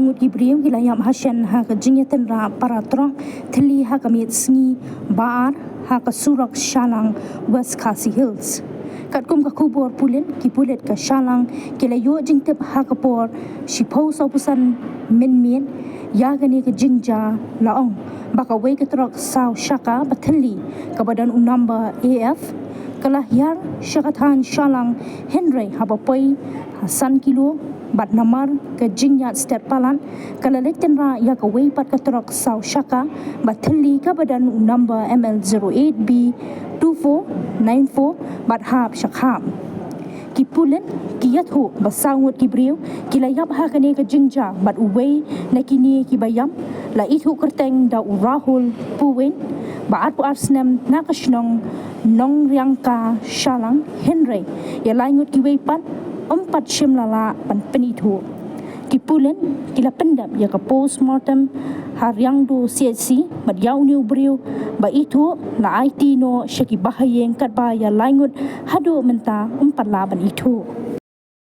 ngut ki briew ki layam hashen haka jing tynrah para trok thylli haka mit sngi baar haka surak sahlang West Khasi Hills. Kat kum ka khubor pulen ki pulet ka sahlang ki layo jing tip haka por shipau saupusan min yagani ke jingja laong baka wei ke trok sau shaka bathli ke badan unamba AF kalah yar syakatan sahlang Henry habapoi san kilo bat namar ke jingyat stet palan kala tynrah ya ke wei pat ke trok sau shaka bathli ke badan unamba ML08B 2494 bat hab shakham ki pulen ki yathu basangut ki briew ki layap ha kane ka jingja bat uwei na kini ki bayam la ithu kerteng da urahul puwen ba at pu arsnem na kashnong nong ryangka sahlang Henry ya langut ki wei pat empat shimlala pan penithu ki pulen ki la pendap ya ka postmortem haryang do CHC bat yau new briew ba itu la IT no shaki bahayeng kat ba ya langut hado menta empat laban itu.